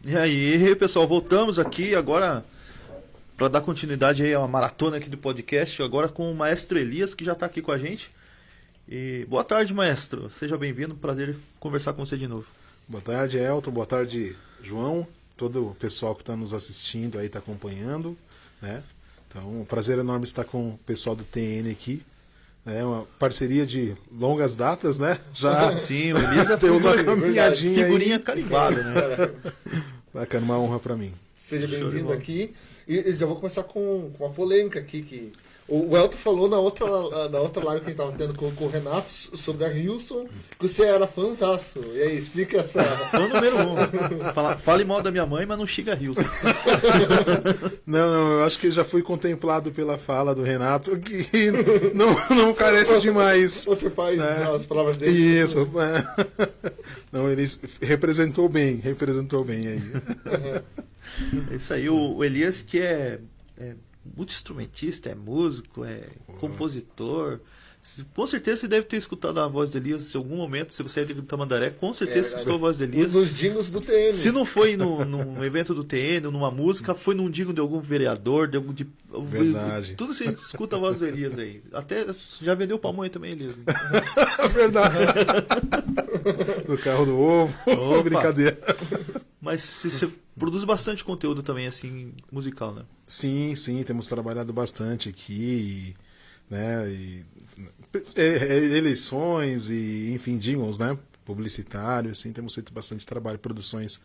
E aí, pessoal, voltamos aqui agora para dar continuidade aí a uma maratona aqui do podcast, agora com o Maestro Elias, que já está aqui com a gente. E boa tarde, maestro. Seja bem-vindo, prazer conversar com você de novo. Boa tarde, Elton. Boa tarde, João. Todo o pessoal que está nos assistindo aí, está acompanhando, né? Então, um prazer enorme estar com o pessoal do TN aqui. É uma parceria de longas datas, né? Já sim, o Elias temos uma caminhadinha figurinha aí. carimbada, né? Bacana, uma honra para mim. Seja bem-vindo aqui. E já vou começar com uma polêmica aqui, que o Elton falou na outra live que a gente estava tendo com o Renato sobre a Hilson, que você era fãzaço. E aí, explica essa... Fã número 1. Fale mal da minha mãe, mas não xinga a Hilson. Não, eu acho que já fui contemplado pela fala do Renato, que não carece demais. Você faz as palavras dele. Isso. Não, ele representou bem aí. É isso aí, o Elias que é multi-instrumentista, é músico, é compositor. Com certeza você deve ter escutado a voz do Elias em algum momento, se você é de Tamandaré, com certeza você escutou a voz do Elias. Nos jingles do TN. Se não foi num evento do TN, numa música, foi num jingle de algum vereador, Verdade. Tudo você escuta a voz do Elias aí. Até já vendeu pamonha também, Elias. Verdade. No carro do ovo. Opa. Brincadeira. Mas você produz bastante conteúdo também, assim, musical, né? Sim, temos trabalhado bastante aqui, eleições e, enfim, jingles, né? Publicitários, assim, temos feito bastante trabalho, produções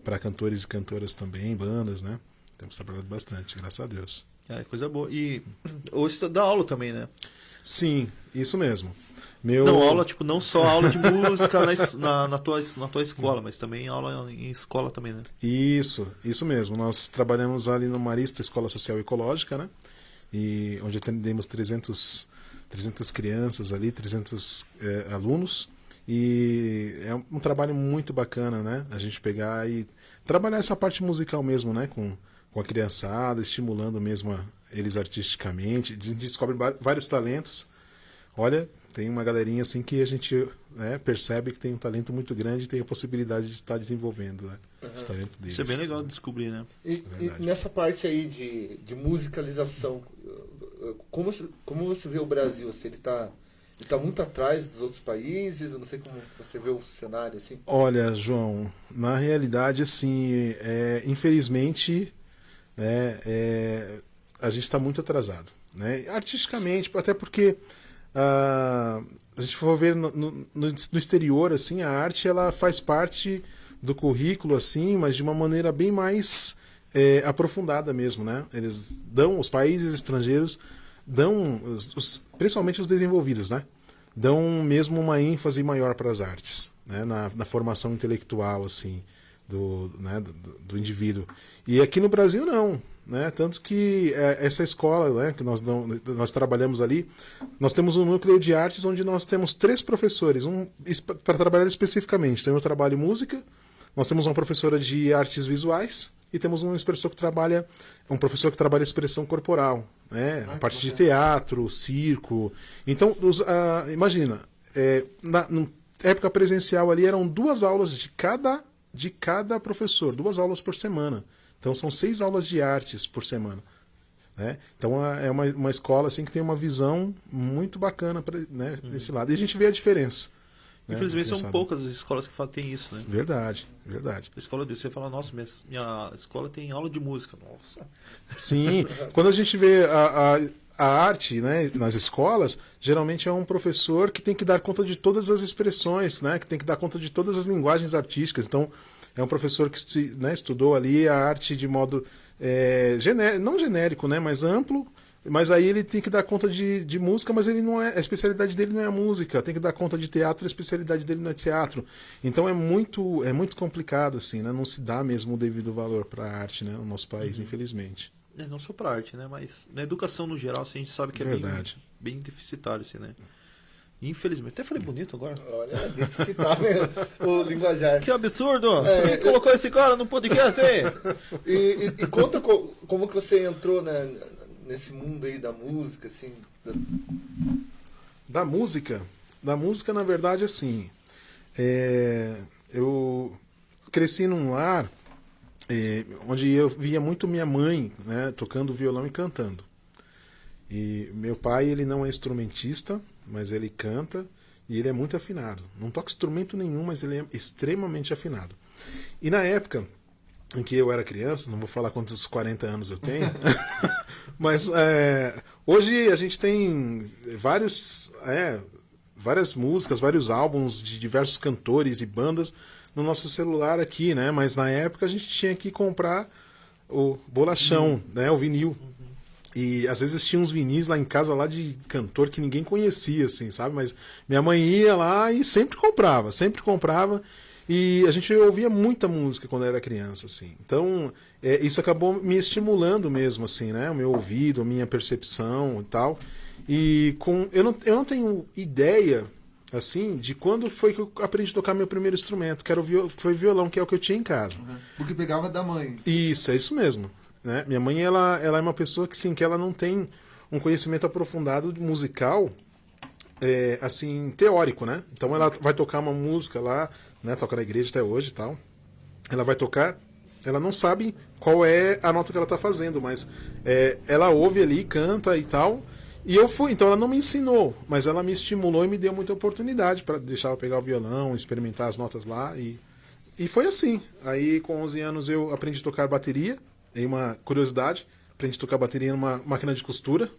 para cantores e cantoras também, bandas, né? Temos trabalhado bastante, graças a Deus. É, coisa boa. E hoje você dá aula também, né? Sim, isso mesmo. Não, aula, tipo, não só aula de música na tua escola, mas também aula em escola também, né? Isso mesmo. Nós trabalhamos ali no Marista Escola Social e Ecológica, né? E onde atendemos 300 crianças ali, 300 alunos. E é um trabalho muito bacana, né? A gente pegar e trabalhar essa parte musical mesmo, né? Com a criançada, estimulando mesmo eles artisticamente. A gente descobre vários talentos. Olha, tem uma galerinha assim que a gente percebe que tem um talento muito grande e tem a possibilidade de estar desenvolvendo, né, esse talento deles. Isso é bem legal de descobrir, né? E nessa parte aí de musicalização, como você vê o Brasil? Assim, ele tá muito atrás dos outros países? Eu não sei como você vê o cenário assim. Olha, João, na realidade, assim, infelizmente, a gente está muito atrasado, né? Artisticamente, até porque a gente for ver no exterior, assim, a arte ela faz parte do currículo, assim, mas de uma maneira bem mais aprofundada mesmo, né? Os países estrangeiros dão, principalmente os desenvolvidos, né? Dão mesmo uma ênfase maior para as artes, né? Na formação intelectual, assim, do indivíduo. E aqui no Brasil não. Né? Tanto que essa escola, né, que nós trabalhamos ali, nós temos um núcleo de artes onde nós temos 3 professores, para trabalhar especificamente. Então eu trabalho música, nós temos uma professora de artes visuais e temos um professor que trabalha expressão corporal, né? A parte de teatro, circo. Então, imagina, na época presencial ali eram 2 aulas de cada professor, 2 aulas por semana. Então são 6 aulas de artes por semana, né? Então é uma escola assim que tem uma visão muito bacana desse lado. E a gente vê a diferença. Infelizmente são poucas as escolas que têm isso, né? Verdade. A escola você fala, nossa, minha escola tem aula de música. Nossa. Sim, quando a gente vê a arte, né, nas escolas, geralmente é um professor que tem que dar conta de todas as expressões, né, que tem que dar conta de todas as linguagens artísticas. Então é um professor que estudou ali a arte de modo não genérico, né, mas amplo, mas aí ele tem que dar conta de música, mas ele não a especialidade dele não é a música, tem que dar conta de teatro, a especialidade dele não é teatro. Então é muito complicado, assim, né, não se dá mesmo o devido valor para a arte, né, no nosso país, infelizmente. Não só para arte, né, mas na educação no geral, assim, a gente sabe que é bem deficitário, assim, né. Infelizmente. Até falei bonito agora. Olha, deficitário o linguajar. Que absurdo! Quem colocou esse cara no podcast aí? E conta como que você entrou, né, nesse mundo aí da música, assim. Da música? Da música, na verdade, assim. Eu cresci num lar onde eu via muito minha mãe, né, tocando violão e cantando. E meu pai, ele não é instrumentista, mas ele canta e ele é muito afinado. Não toca instrumento nenhum, mas ele é extremamente afinado. E na época em que eu era criança, não vou falar quantos 40 anos eu tenho, mas hoje a gente tem várias músicas, vários álbuns de diversos cantores e bandas no nosso celular aqui, né? Mas na época a gente tinha que comprar o bolachão, né? O vinil. E às vezes tinha uns vinis lá em casa lá de cantor que ninguém conhecia, assim, sabe? Mas minha mãe ia lá e sempre comprava, sempre comprava. E a gente ouvia muita música quando era criança, assim. Então, isso acabou me estimulando mesmo, assim, né? O meu ouvido, a minha percepção e tal. E eu não tenho ideia, assim, de quando foi que eu aprendi a tocar meu primeiro instrumento, que era foi violão, que é o que eu tinha em casa. Porque pegava da mãe. Isso, é isso mesmo. Né? Minha mãe, ela é uma pessoa que, sim, que ela não tem um conhecimento aprofundado musical, assim, teórico, né? Então ela vai tocar uma música lá, né? Toca na igreja até hoje e tal. Ela vai tocar, ela não sabe qual é a nota que ela está fazendo, mas ela ouve ali, canta e tal. E eu fui, então ela não me ensinou, mas ela me estimulou e me deu muita oportunidade para deixar eu pegar o violão, experimentar as notas lá. E foi assim. Aí com 11 anos eu aprendi a tocar bateria. Tem uma curiosidade, aprendi a tocar bateria numa máquina de costura.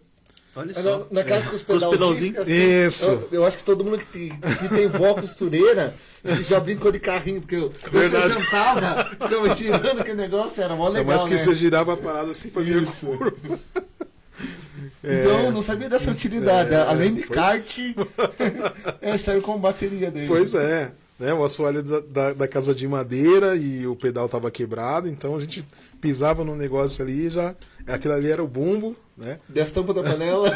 Olha só. Na casa com os Com os pedalzinhos. pedalzinhos. Isso. Eu acho que todo mundo que tem vó costureira já brincou de carrinho, porque Verdade. você sentava, ficava girando aquele negócio, era mó legal, Mas que né? você girava a parada assim, fazia Isso. curva. Então eu não sabia dessa utilidade. Além de pois- kart, saiu com bateria dele. Pois é. Né, o assoalho da casa de madeira e o pedal estava quebrado, então a gente pisava no negócio ali e já. Aquilo ali era o bumbo, né? Desce tampa da panela.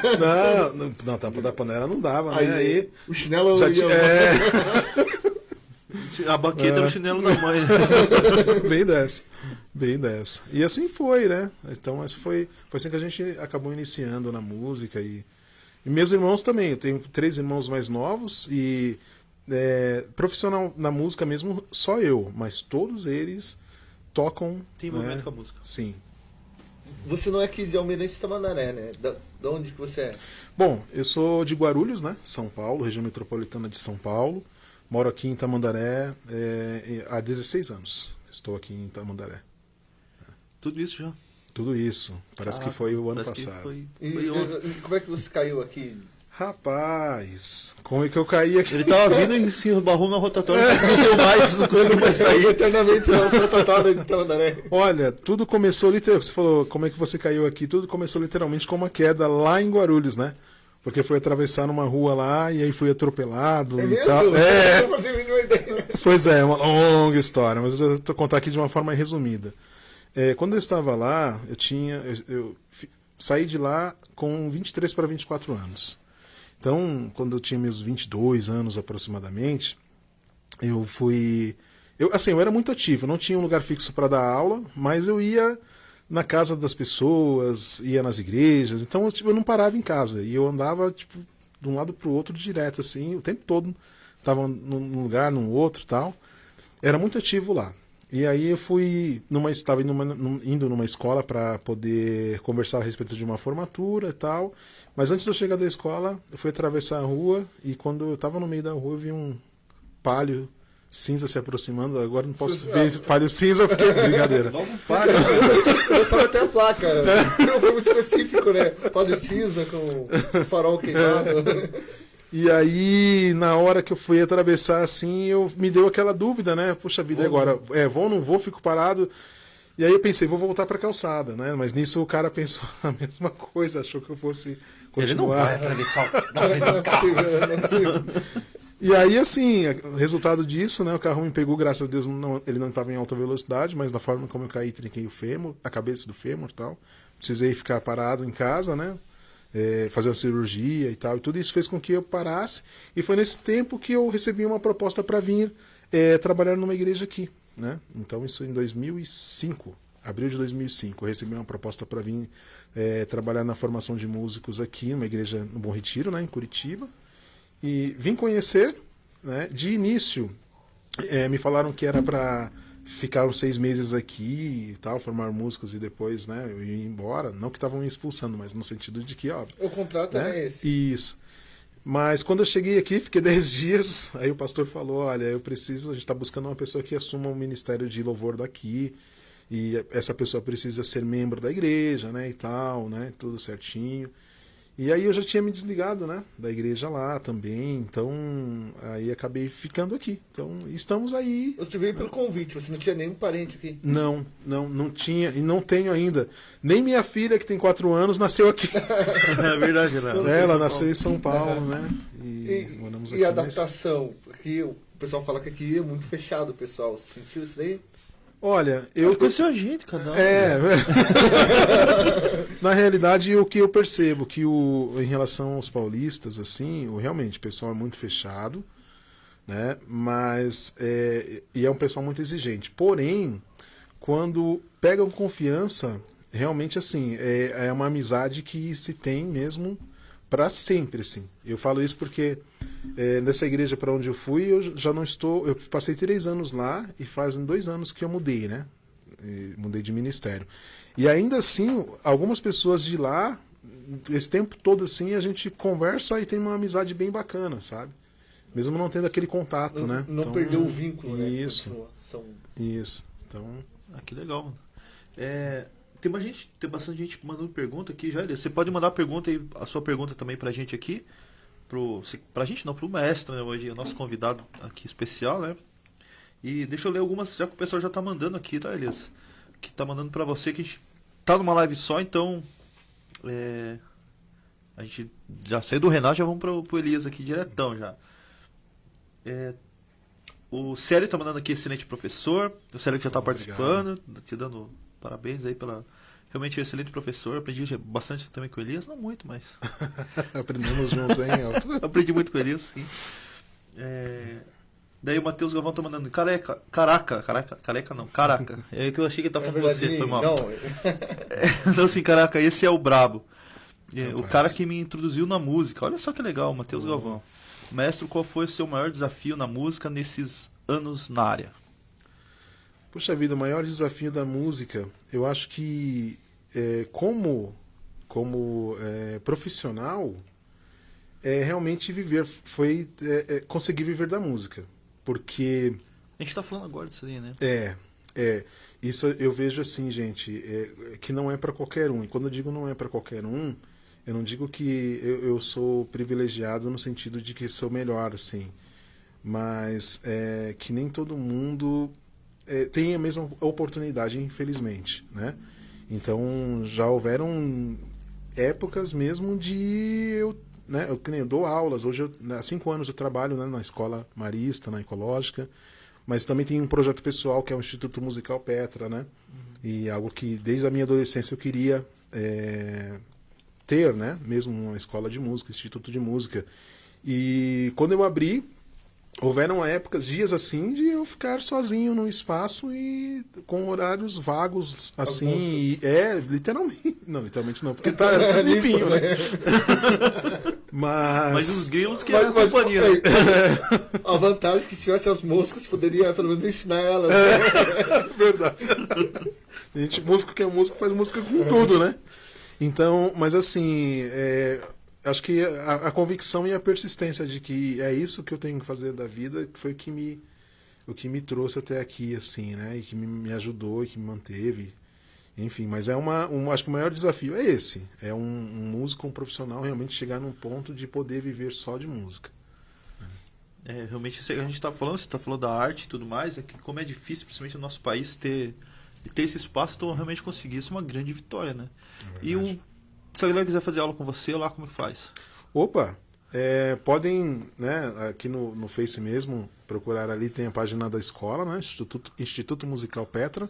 Não, tampa da panela não dava, Aí, né? Aí o chinelo já ia... tinha. A baqueta era o chinelo da mãe. Bem dessa. Bem dessa. E assim foi, né? Então, foi assim que a gente acabou iniciando na música. E meus irmãos também. Eu tenho 3 irmãos mais novos e profissional na música mesmo, só eu. Mas todos eles tocam. Tem envolvimento com a música. Sim. Você não é aqui de Almirante Tamandaré, né? Da onde que você é? Bom, eu sou de Guarulhos, né? São Paulo, região metropolitana de São Paulo. Moro aqui em Tamandaré há 16 anos. Estou aqui em Tamandaré. Tudo isso já. Tudo isso. Parece que foi o ano Parece que passado. Foi E ontem. como é que você caiu aqui? Rapaz, como é que eu caí aqui? Ele tava vindo e se esbarrou na rotatória, não conseguiu mais sair. Eternamente na sua tatuada de Tamandaré. Olha, tudo começou literalmente. Você falou como é que você caiu aqui? Tudo começou literalmente com uma queda lá em Guarulhos, né? Porque foi atravessar numa rua lá e aí fui atropelado É e mesmo? tal. Eu não fazia a mínima ideia. Pois é uma longa história, mas eu vou contar aqui de uma forma resumida. Quando eu estava lá, eu saí de lá com 23 para 24 anos. Então, quando eu tinha meus 22 anos aproximadamente, eu fui... eu era muito ativo, eu não tinha um lugar fixo para dar aula, mas eu ia na casa das pessoas, ia nas igrejas, então eu não parava em casa. E eu andava de um lado para o outro direto, assim, o tempo todo. Estava num lugar, num outro e tal. Era muito ativo lá. E aí eu estava indo numa escola para poder conversar a respeito de uma formatura e tal. Mas antes de eu chegar da escola, eu fui atravessar a rua e quando eu estava no meio da rua eu vi um palio cinza se aproximando. Agora não posso ver palio cinza porque brincadeira. Eu estava até a placa. Não foi muito específico, né? Palio cinza com farol queimado. E aí, na hora que eu fui atravessar assim, me deu aquela dúvida, né? Puxa vida, agora, vou ou não vou, fico parado. E aí eu pensei, vou voltar pra calçada, né? Mas nisso o cara pensou a mesma coisa, achou que eu fosse continuar. Ele não vai atravessar na frente Não do é carro. possível, não é possível. E aí, assim, resultado disso, né? O carro me pegou, graças a Deus, ele não estava em alta velocidade, mas da forma como eu caí, trinquei o fêmur, a cabeça do fêmur e tal. Precisei ficar parado em casa, né? Fazer uma cirurgia e tal, e tudo isso fez com que eu parasse, e foi nesse tempo que eu recebi uma proposta para vir trabalhar numa igreja aqui, né? Então isso em 2005, abril de 2005, eu recebi uma proposta para vir trabalhar na formação de músicos aqui numa igreja no Bom Retiro, né, em Curitiba, e vim conhecer, né? De início me falaram que era para ficaram 6 meses aqui e tal, formaram músicos e depois, né, eu ia embora. Não que estavam me expulsando, mas no sentido de que, ó... O contrato né? é esse. Isso. Mas quando eu cheguei aqui, fiquei 10 dias, aí o pastor falou, olha, a gente está buscando uma pessoa que assuma o ministério de louvor daqui, e essa pessoa precisa ser membro da igreja, né, e tal, né, tudo certinho. E aí eu já tinha me desligado, né, da igreja lá também, então aí acabei ficando aqui. Então estamos aí. Você veio pelo convite, você não tinha nenhum parente aqui. Não tinha e não tenho ainda. Nem minha filha, que tem 4 anos, nasceu aqui. É verdade, né? Ela nasceu em São Paulo, né? E moramos aqui. E a adaptação? Aqui, o pessoal fala que aqui é muito fechado, pessoal. Você sentiu isso daí? Olha, eu conheci a gente, cada um. Na realidade, o que eu percebo que em relação aos paulistas, assim, realmente o pessoal é muito fechado, né? Mas e é um pessoal muito exigente. Porém, quando pegam confiança, realmente assim, é uma amizade que se tem mesmo para sempre, assim. Eu falo isso porque nessa igreja para onde eu fui, eu já não estou. Eu passei 3 anos lá e fazem 2 anos que eu mudei, né? Mudei de ministério. E ainda assim, algumas pessoas de lá, esse tempo todo assim, a gente conversa e tem uma amizade bem bacana, sabe? Mesmo não tendo aquele contato, né? Não então, perdeu o vínculo, né? Isso. Isso. Então. Que legal, mano. Tem bastante gente mandando pergunta aqui já. Você pode mandar a sua pergunta também pra gente aqui. Pra gente não, pro mestre, né? Hoje é o nosso convidado aqui especial, né? E deixa eu ler algumas, já que o pessoal já tá mandando aqui, tá, Elias? Que tá mandando pra você, que a gente tá numa live só, então a gente já saiu do Renato, já vamos pro Elias aqui diretão já. O Célio tá mandando aqui, excelente professor. O Célio que já tá participando, te dando parabéns aí pela... Realmente excelente professor, aprendi bastante também com o Elias, não muito, mas... Aprendemos juntos, hein, Elton? Aprendi muito com o Elias, sim. Daí o Matheus Galvão tá mandando caraca. É que eu achei que ele tá falando com você, foi mal. Não. Então assim, caraca, esse é o brabo. O Rapaz. cara que me introduziu na música. Olha só que legal, o Matheus Galvão. Mestre, qual foi o seu maior desafio na música nesses anos na área? Puxa vida, o maior desafio da música, eu acho que como profissional, realmente foi conseguir viver da música. Porque... A gente tá falando agora disso aí, né? Isso eu vejo assim, gente, que não é para qualquer um. E quando eu digo não é para qualquer um, eu não digo que eu sou privilegiado no sentido de que sou melhor, assim. Mas que nem todo mundo... tem a mesma oportunidade, infelizmente, né? Então já houveram épocas mesmo de eu dou aulas. Hoje há 5 anos eu trabalho, né, na escola marista, na ecológica, mas também tem um projeto pessoal que é o Instituto Musical Petra, né? E algo que desde a minha adolescência eu queria ter, né? Mesmo uma escola de música, instituto de música. E quando eu abri, houveram épocas, dias assim, de eu ficar sozinho num espaço e com horários vagos, assim, literalmente. Não, literalmente não, porque tá limpinho, né? Mas os grilos que é a companhia. A vantagem é que se tivesse as moscas, poderia pelo menos ensinar elas. Né? Verdade. A gente, músico que é músico, faz música com tudo, né? Então, mas assim... acho que a convicção e a persistência de que é isso que eu tenho que fazer da vida foi o que me trouxe até aqui, assim, né? E que me ajudou e que me manteve. Enfim, mas acho que o maior desafio é esse. É um músico, um profissional realmente chegar num ponto de poder viver só de música. Realmente, a gente tá falando, você tá falando da arte e tudo mais, é que como é difícil, principalmente no nosso país, ter esse espaço, então realmente conseguir isso é uma grande vitória, né? Se a galera quiser fazer aula com você, lá como que faz? Opa! Podem, né, aqui no Face mesmo, procurar ali, tem a página da escola, né, Instituto Musical Petra,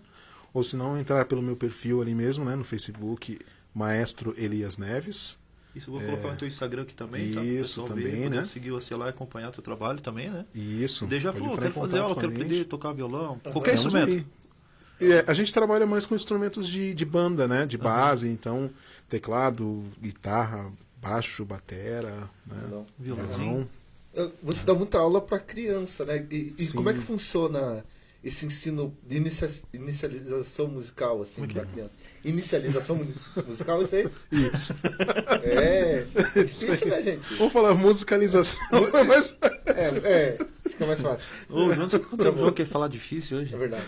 ou se não, entrar pelo meu perfil ali mesmo, né, no Facebook, Maestro Elias Neves. Isso, vou colocar no teu Instagram aqui também, tá? Isso, também, né? Seguir você lá e acompanhar teu trabalho também, né? Isso. E daí já falou, quero fazer aula, quero aprender a tocar violão, qualquer Vamos instrumento. A gente trabalha mais com instrumentos de banda, né? De base, então teclado, guitarra, baixo, batera, né? Violãozinho. Você dá muita aula para criança, né? E como é que funciona esse ensino de inicialização musical, assim, Como é que para é? criança. Inicialização musical, isso aí? Isso. É difícil, né, gente? Vamos falar musicalização, mas Fica mais fácil. Ô, João, quando o João quer falar difícil hoje? É verdade.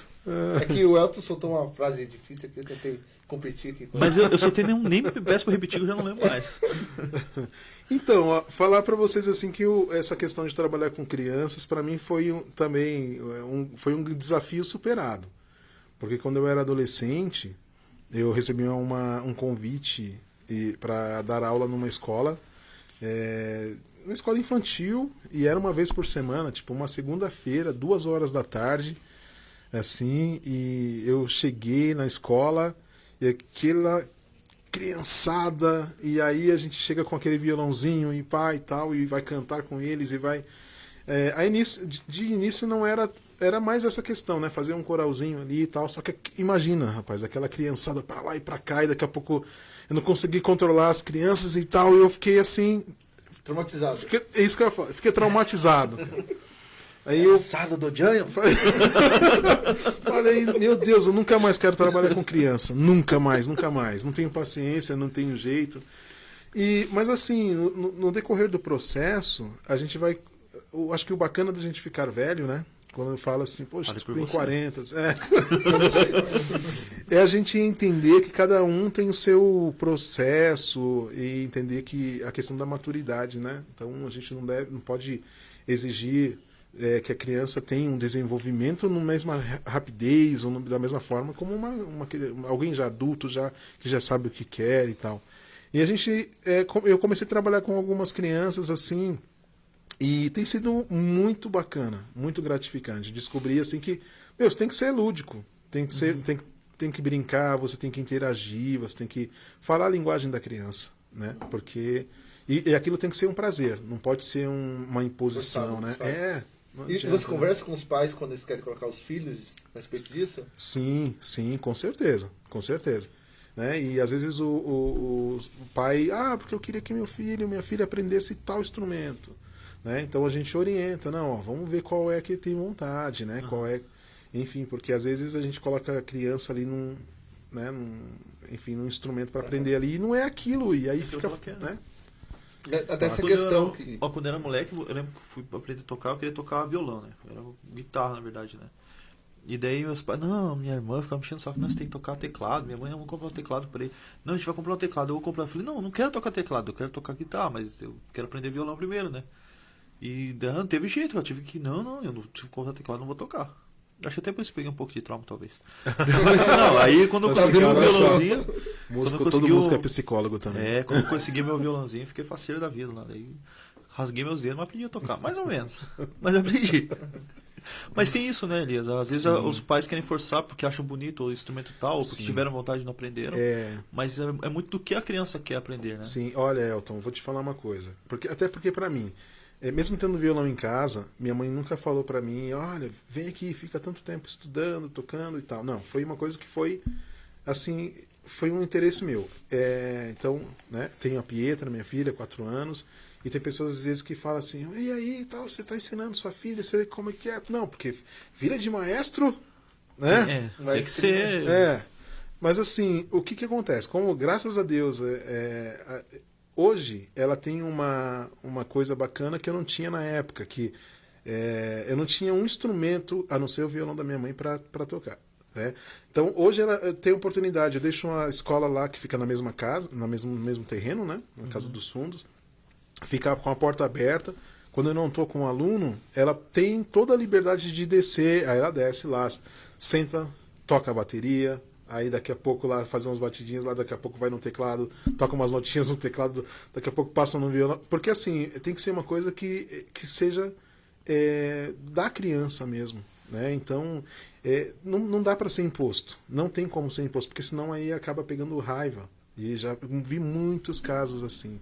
É que o Elton soltou uma frase difícil aqui, eu tentei competir aqui com Mas eu só tenho nem peço pra repetir, que eu já não lembro mais. Então, ó, falar para vocês assim que essa questão de trabalhar com crianças para mim foi foi um desafio superado, porque quando eu era adolescente eu recebi um convite para dar aula numa escola, uma escola infantil, e era uma vez por semana, tipo uma segunda-feira, 2 horas da tarde, assim, e eu cheguei na escola e aquela criançada, e aí a gente chega com aquele violãozinho e pá e tal, e vai cantar com eles e vai... de início não era mais essa questão, né? Fazer um coralzinho ali e tal, só que imagina, rapaz, aquela criançada pra lá e pra cá, e daqui a pouco eu não consegui controlar as crianças e tal, e eu fiquei assim... Traumatizado. É isso que eu ia falar, fiquei traumatizado. Aí eu Sado do Giant? falei, meu Deus, eu nunca mais quero trabalhar com criança. Nunca mais, nunca mais. Não tenho paciência, não tenho jeito. Mas assim, no decorrer do processo, a gente vai... Eu acho que o bacana da gente ficar velho, né? Quando fala assim, poxa, tu tem 40. É a gente entender que cada um tem o seu processo e entender que a questão da maturidade, né? Então a gente não pode exigir que a criança tenha um desenvolvimento na mesma rapidez ou da mesma forma como alguém já adulto, que já sabe o que quer e tal. E eu comecei a trabalhar com algumas crianças assim, e tem sido muito bacana, muito gratificante. Descobri assim que, você tem que ser lúdico, tem que ser, tem que brincar, você tem que interagir, você tem que falar a linguagem da criança, né? Porque e aquilo tem que ser um prazer, não pode ser uma imposição, né? E você conversa com os pais quando eles querem colocar os filhos a respeito disso? Sim, com certeza, com certeza. Né? E às vezes o pai, porque eu queria que meu filho, minha filha aprendesse tal instrumento. Né? Então a gente orienta, não, vamos ver qual é que tem vontade, né? Qual é, enfim, porque às vezes a gente coloca a criança ali num instrumento para aprender ali e não é aquilo, e aí fica, né? Até essa questão quando eu era moleque, eu lembro que eu fui aprender a tocar, eu queria tocar violão, né? Era guitarra, na verdade, né? E daí meus pais, não, minha irmã ficava mexendo só que nós tem que tocar teclado, minha mãe, vamos comprar um teclado pra ele. Não, a gente vai comprar um teclado, eu vou comprar. Eu falei, não quero tocar teclado, eu quero tocar guitarra, mas eu quero aprender violão primeiro, né? E não teve jeito, eu tive que, eu não tive que comprar teclado, não vou tocar. Acho que até por isso peguei um pouco de trauma, talvez. Não, aí quando eu consegui meu violãozinho... Todo músico é psicólogo também. Quando eu consegui meu violãozinho, fiquei faceiro da vida lá. Daí rasguei meus dedos, mas aprendi a tocar, mais ou menos. Mas aprendi. Mas tem isso, né, Elias? Às vezes os pais querem forçar porque acham bonito o instrumento tal, ou porque tiveram vontade e não aprenderam. Mas é muito do que a criança quer aprender, né? Sim, olha, Elton, vou te falar uma coisa. Até porque pra mim, mesmo tendo violão em casa, minha mãe nunca falou pra mim, olha, vem aqui, fica tanto tempo estudando, tocando e tal. Não, foi uma coisa que foi, assim, foi um interesse meu. Então, né, tenho a Pietra, minha filha, 4 anos, e tem pessoas às vezes que falam assim, e aí, tal, você tá ensinando sua filha, você como é que é? Não, porque filha de maestro, né? Tem que ser... Mas assim, o que acontece? Como, graças a Deus, hoje ela tem uma coisa bacana que eu não tinha na época, que eu não tinha um instrumento a não ser o violão da minha mãe para tocar. Né? Então hoje ela tem oportunidade, eu deixo uma escola lá que fica na mesma casa, no mesmo terreno, né? Na Casa dos Fundos, fica com a porta aberta. Quando eu não estou com um aluno, ela tem toda a liberdade de descer, aí ela desce lá, senta, toca a bateria, aí daqui a pouco lá faz umas batidinhas, lá daqui a pouco vai no teclado, toca umas notinhas no teclado, daqui a pouco passa no violão. Porque assim, tem que ser uma coisa que seja da criança mesmo. Né? Então, não dá para ser imposto. Não tem como ser imposto, porque senão aí acaba pegando raiva. E já vi muitos casos assim,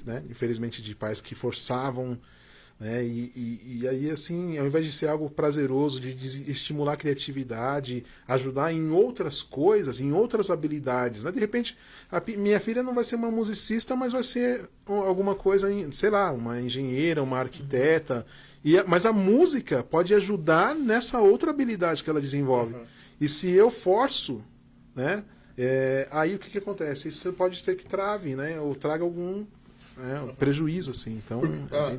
né? Infelizmente, de pais que forçavam, né? E aí, assim, ao invés de ser algo prazeroso, de estimular a criatividade, ajudar em outras coisas, em outras habilidades, né? De repente, minha filha não vai ser uma musicista, mas vai ser alguma coisa, sei lá, uma engenheira, uma arquiteta, Mas a música pode ajudar nessa outra habilidade que ela desenvolve. E se eu forço, né, aí o que acontece? Isso pode ser que trave, né, ou traga algum prejuízo, assim. Então,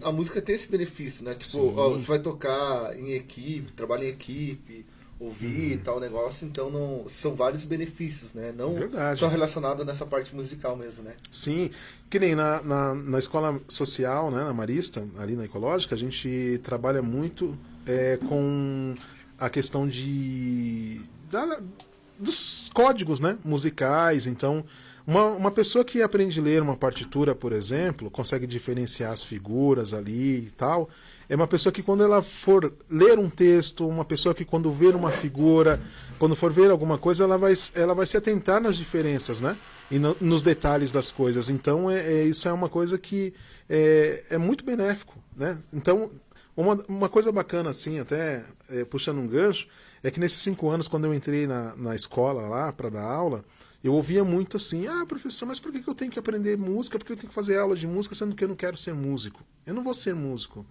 a música tem esse benefício, né? Tipo, ó, você vai tocar em equipe, trabalha em equipe, ouvir e tal negócio, então são vários benefícios, né? Não só relacionado nessa parte musical mesmo, né? Sim, que nem na escola social, né, na Marista, ali na Ecológica, a gente trabalha muito com a questão dos códigos, né, musicais. Então, uma pessoa que aprende a ler uma partitura, por exemplo, consegue diferenciar as figuras ali e tal, é uma pessoa que quando ela for ler um texto, uma pessoa que quando ver uma figura, quando for ver alguma coisa, ela vai se atentar nas diferenças, né? E nos detalhes das coisas. Então, isso é uma coisa que é muito benéfico, né? Então, uma coisa bacana, assim, até puxando um gancho, é que nesses 5 anos, quando eu entrei na escola lá para dar aula, eu ouvia muito assim, professor, mas por que eu tenho que aprender música? Por que eu tenho que fazer aula de música, sendo que eu não quero ser músico? Eu não vou ser músico.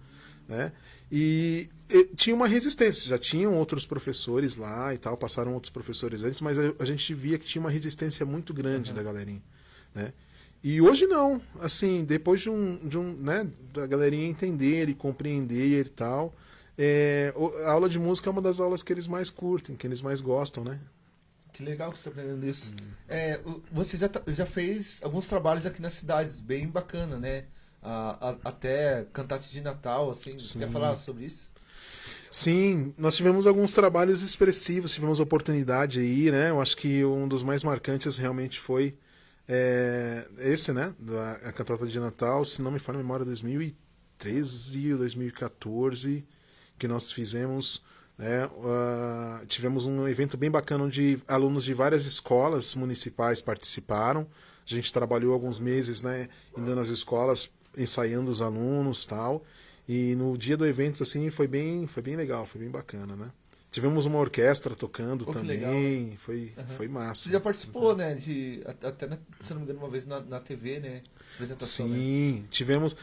Né? E tinha uma resistência, já tinham outros professores lá e tal, passaram outros professores antes, mas a gente via que tinha uma resistência muito grande da galerinha, né? E hoje não, assim, depois de né, da galerinha entender e compreender e tal, a aula de música é uma das aulas que eles mais curtem, que eles mais gostam, né? Que legal que você está aprendendo isso. Você já fez alguns trabalhos aqui nas cidades, bem bacana, né? Até cantate de Natal, assim. Você quer falar sobre isso? Sim, nós tivemos alguns trabalhos expressivos, tivemos oportunidade aí, né? Eu acho que um dos mais marcantes realmente foi esse, né? A cantata de Natal, se não me falha a memória, 2013 ou 2014, que nós fizemos. Tivemos um evento bem bacana onde alunos de várias escolas municipais participaram. A gente trabalhou alguns meses, né, indo nas escolas, ensaiando os alunos, tal. E no dia do evento, assim, foi bem legal, foi bem bacana, né? Tivemos uma orquestra tocando também, legal, né? Foi massa. Você já participou, né, até, se não me engano, uma vez na TV, né? Apresentação, sim, né? tivemos.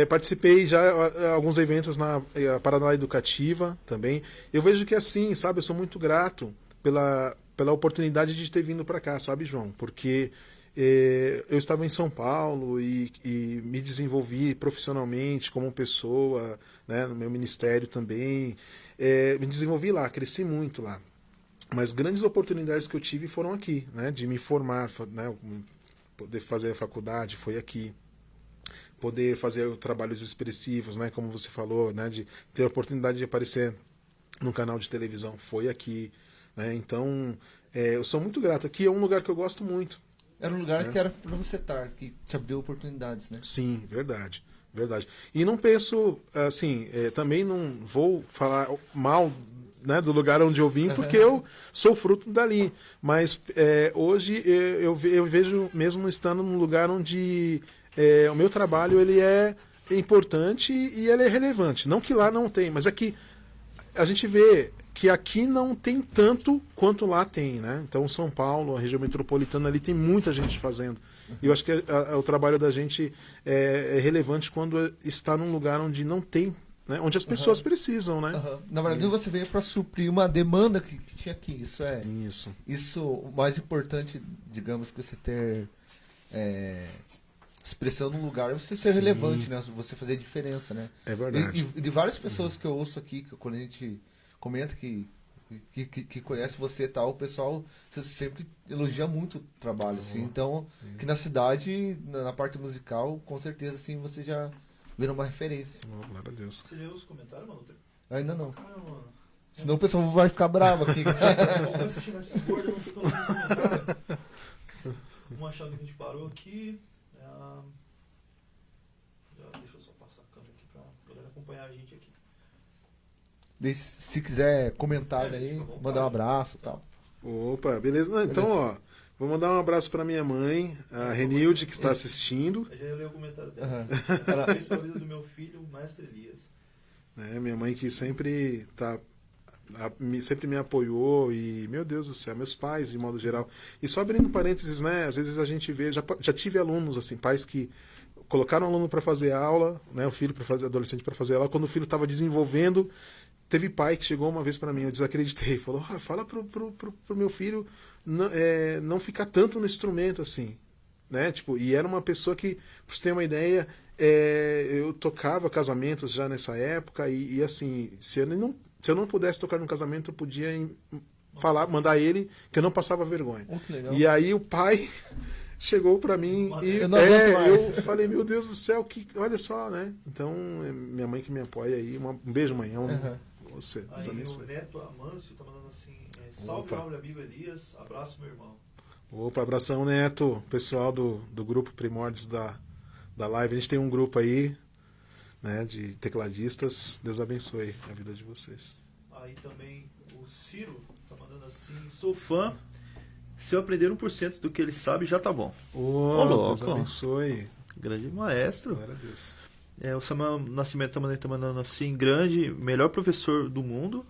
Participei já alguns eventos na Paraná Educativa também. Eu vejo que assim, sabe, eu sou muito grato pela oportunidade de ter vindo para cá, sabe, João? Porque eu estava em São Paulo e me desenvolvi profissionalmente como pessoa, né, no meu ministério também. Me desenvolvi lá, cresci muito lá. Mas grandes oportunidades que eu tive foram aqui, né, de me formar, né, poder fazer a faculdade foi aqui. Poder fazer trabalhos expressivos, né, como você falou, né, de ter a oportunidade de aparecer num canal de televisão foi aqui. Né, então, eu sou muito grato. Aqui é um lugar que eu gosto muito. Era um lugar que era para você estar, que te abriu oportunidades, né? Sim, verdade. E não penso, assim, também não vou falar mal, né, do lugar onde eu vim, porque eu sou fruto dali. Mas hoje eu vejo, mesmo estando num lugar onde o meu trabalho ele é importante e ele é relevante. Não que lá não tem, mas é que a gente vê que aqui não tem tanto quanto lá tem, né? Então São Paulo, a região metropolitana ali tem muita gente fazendo. E eu acho que o trabalho da gente é relevante quando está num lugar onde não tem, né? Onde as pessoas precisam, né? Na verdade você veio para suprir uma demanda que tinha aqui. Isso o mais importante, digamos, que você ter expressão num lugar é você ser relevante, né? Você fazer diferença, né? É verdade. E de várias pessoas que eu ouço aqui, quando a gente comenta que conhece você e tal, o pessoal sempre elogia muito o trabalho, assim. Então, que na cidade, na parte musical, com certeza, assim, você já virou uma referência. Glória a Deus. Você leu os comentários, mano? Ainda não. Senão o pessoal vai ficar bravo aqui. Quando você chegar nesse bordo, eu vou ficar nos comentários. Vamos achar onde a gente parou aqui. Deixa eu só passar a câmera aqui pra poder acompanhar a gente aqui. Se quiser comentar aí, mandar um abraço e tal. Opa, beleza? Não, então, ó, vou mandar um abraço para minha mãe, a Renilde, que está assistindo. Eu já ia ler o comentário dela. Parabéns pela vida do meu filho, o Mestre Elias. Minha mãe que sempre me apoiou e, meu Deus do céu, meus pais, de modo geral. E só abrindo parênteses, né, às vezes a gente vê, já tive alunos, assim, pais que colocaram o aluno para fazer aula, né, o filho para fazer, adolescente para fazer aula. Quando o filho estava desenvolvendo, teve pai que chegou uma vez para mim, eu desacreditei, falou: fala pro meu filho não ficar tanto no instrumento assim, né? Tipo, e era uma pessoa que, pra você ter uma ideia, eu tocava casamentos já nessa época e assim, se eu não pudesse tocar num casamento, eu podia mandar ele que eu não passava vergonha. Que legal. E aí o pai chegou para mim e eu não aguento mais. eu falei: meu Deus do céu, olha só, né? Então, minha mãe que me apoia aí, um beijo, mãe. Você, Deus Aí abençoe. o Neto Amâncio tá mandando assim, salve, Opa. meu amigo Elias, abraço, meu irmão. Opa, abração, Neto. Pessoal do grupo Primórdios da live. A gente tem um grupo aí, né, de tecladistas. Deus abençoe a vida de vocês. Aí também o Ciro tá mandando assim, sou fã, se eu aprender 1% do que ele sabe, já tá bom. Ô, Deus louco. abençoe. Grande maestro. Glória a Deus. O Samuel Nascimento tá mandando assim, grande, melhor professor do mundo.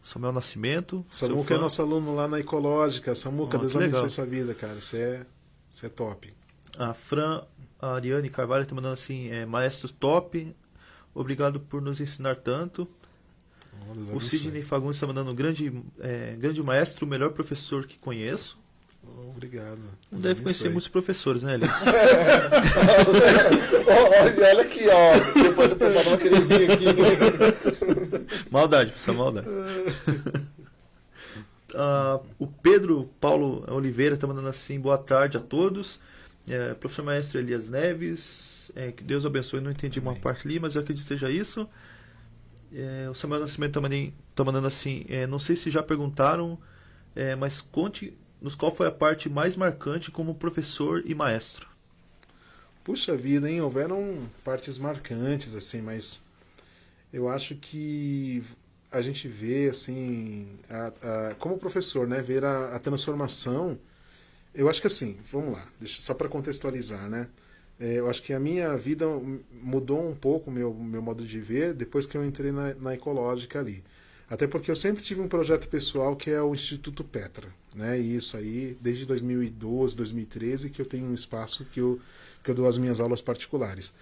Samuel Nascimento. Samuca é nosso aluno lá na Ecológica. Samuca, Deus que legal. abençoe sua vida, cara. Você é top. A Ariane Carvalho tá mandando assim, maestro top, obrigado por nos ensinar tanto. Deus O abençoe. Sidney Fagundes tá mandando grande maestro, o melhor professor que conheço. Obrigado. Não Deus deve conhecer abençoe. muitos professores, né, Elias? Olha aqui, ó. Depois o pessoal vai querer vir aqui. Maldade, pessoal, maldade. O Pedro Paulo Oliveira tá mandando assim, boa tarde a todos. Professor Maestro Elias Neves, que Deus abençoe, não entendi uma parte ali, mas eu acredito que seja isso. O Samuel Nascimento tá mandando assim, não sei se já perguntaram, mas conte-nos qual foi a parte mais marcante como professor e maestro. Puxa vida, hein? Houveram partes marcantes, assim, mas eu acho que a gente vê, assim, como professor, né? Ver a transformação. Eu acho que assim, vamos lá, só para contextualizar, né? Eu acho que a minha vida mudou um pouco o meu modo de ver depois que eu entrei na Ecológica ali. Até porque eu sempre tive um projeto pessoal que é o Instituto Petra, né? E isso aí, desde 2012, 2013, que eu tenho um espaço que eu dou as minhas aulas particulares.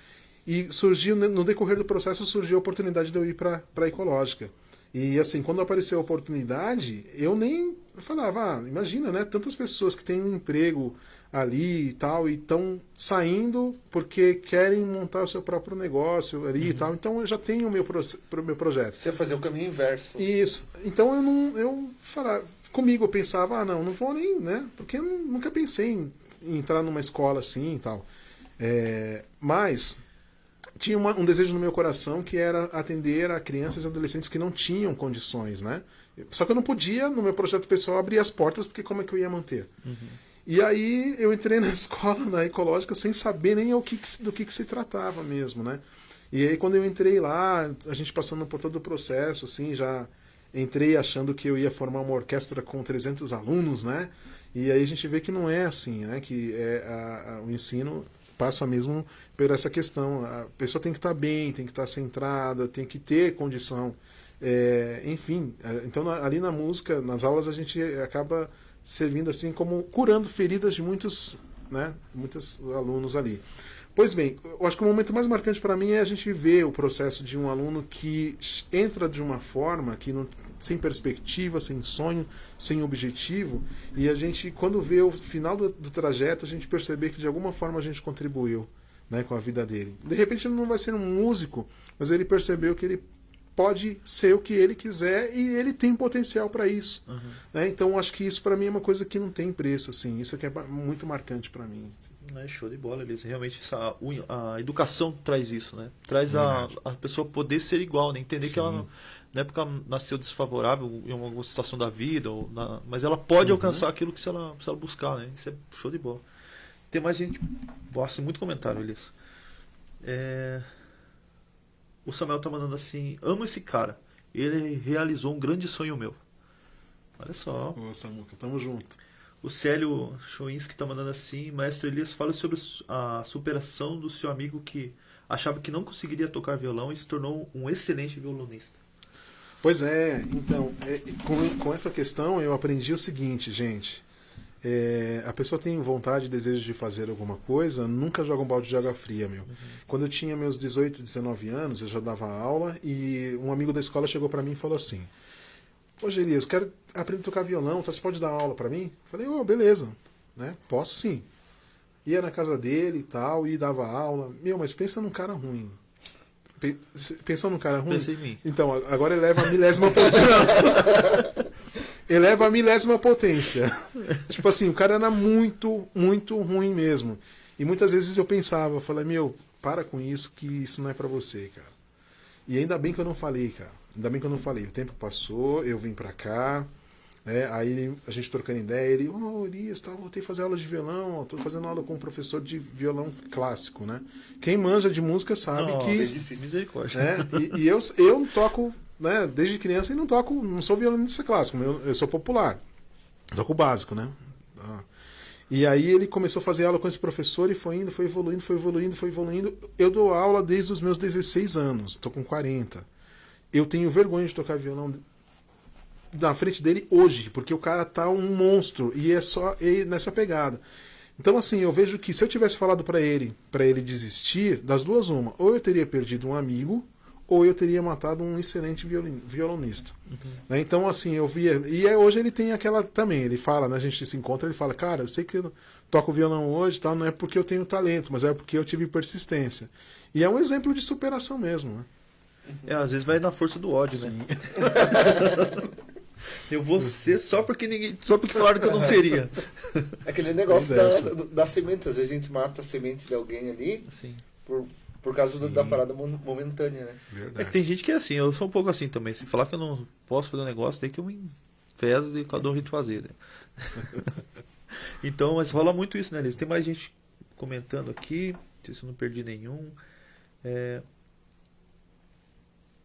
E surgiu, no decorrer do processo, surgiu a oportunidade de eu ir para a Ecológica. E assim, quando apareceu a oportunidade, eu nem falava, imagina, né? Tantas pessoas que têm um emprego ali e tal, e estão saindo porque querem montar o seu próprio negócio ali e tal. Então eu já tenho o meu projeto. Você fazer o caminho inverso. Isso. Então eu falava, comigo eu pensava, não vou nem, né? Porque eu nunca pensei em entrar numa escola assim e tal. Mas tinha um desejo no meu coração que era atender a crianças e adolescentes que não tinham condições, né? Só que eu não podia, no meu projeto pessoal, abrir as portas, porque como é que eu ia manter? E aí eu entrei na escola, na Ecológica, sem saber nem do que se tratava mesmo, né? E aí quando eu entrei lá, a gente passando por todo o processo, assim, já entrei achando que eu ia formar uma orquestra com 300 alunos, né? E aí a gente vê que não é assim, né? Que o ensino passa mesmo por essa questão. A pessoa tem que estar bem, tem que estar centrada, tem que ter condição. Enfim, então ali na música, nas aulas, a gente acaba servindo assim como curando feridas de muitos alunos ali. Pois bem, eu acho que o momento mais marcante para mim é a gente ver o processo de um aluno que entra de uma forma que sem perspectiva, sem sonho, sem objetivo, e a gente, quando vê o final do trajeto, a gente perceber que de alguma forma a gente contribuiu, né, com a vida dele. De repente ele não vai ser um músico, mas ele percebeu que ele pode ser o que ele quiser e ele tem potencial para isso. Né? Então acho que isso para mim é uma coisa que não tem preço, assim. Isso aqui é muito marcante para mim. Show de bola, Elias. Realmente a educação traz isso, né? Traz a pessoa poder ser igual, né? Entender que ela não é porque ela nasceu desfavorável em alguma situação da vida, mas ela pode alcançar aquilo que se ela buscar, né? Isso é show de bola. Tem mais gente, gosta muito comentário, Elias. O Samuel tá mandando assim, amo esse cara. Ele realizou um grande sonho meu. Olha só. Ô, Samuca, tamo junto. O Célio Choinski tá mandando assim, Maestro Elias, fala sobre a superação do seu amigo que achava que não conseguiria tocar violão e se tornou um excelente violonista. Pois é, então, com essa questão eu aprendi o seguinte, gente. a pessoa tem vontade, desejo de fazer alguma coisa, nunca joga um balde de água fria, meu. Quando eu tinha meus 18, 19 anos, eu já dava aula e um amigo da escola chegou para mim e falou assim: "Ô, Elias, quero aprender a tocar violão, você pode dar aula para mim?" Eu falei: "Ô, beleza, né? Posso sim." Ia na casa dele e tal, e dava aula. Meu, mas pensa num cara ruim. Pensou num cara ruim? Pensei em mim. Então, agora eleva a milésima potência. Eleva a milésima potência. Tipo assim, o cara era muito, muito ruim mesmo. E muitas vezes eu pensava, eu falei, meu, para com isso, que isso não é pra você, cara. E ainda bem que eu não falei, cara. Ainda bem que eu não falei. O tempo passou, eu vim pra cá, né? Aí a gente trocando ideia, ele, Elias, tá, voltei a fazer aula de violão, tô fazendo aula com um professor de violão clássico, né? Quem manja de música sabe Não, que... é difícil, misericórdia. E eu toco, né, desde criança e não sou violonista clássico, eu sou popular. Toco o básico, né? E aí ele começou a fazer aula com esse professor e foi indo, foi evoluindo, foi evoluindo, foi evoluindo. Eu dou aula desde os meus 16 anos, tô com 40. Eu tenho vergonha de tocar violão na frente dele hoje, porque o cara tá um monstro e é só nessa pegada. Então, assim, eu vejo que se eu tivesse falado para ele desistir, das duas uma, ou eu teria perdido um amigo, ou eu teria matado um excelente violonista. Né? Então, assim, eu via... E hoje ele tem aquela também, ele fala, né, a gente se encontra, ele fala, cara, eu sei que eu toco violão hoje, tá? Não é porque eu tenho talento, mas é porque eu tive persistência. E é um exemplo de superação mesmo, né? Às vezes vai na força do ódio, Sim. né? Eu vou ser só porque falaram que eu não seria. Aquele negócio da semente. Às vezes a gente mata a semente de alguém ali Sim. por causa da parada momentânea, né? Verdade. É que tem gente que é assim, eu sou um pouco assim também. Se falar que eu não posso fazer um negócio, daí que eu me enfezo e cada um jeito de fazer, né? Então, mas rola muito isso, né, Liz? Tem mais gente comentando aqui, não sei se eu não perdi nenhum.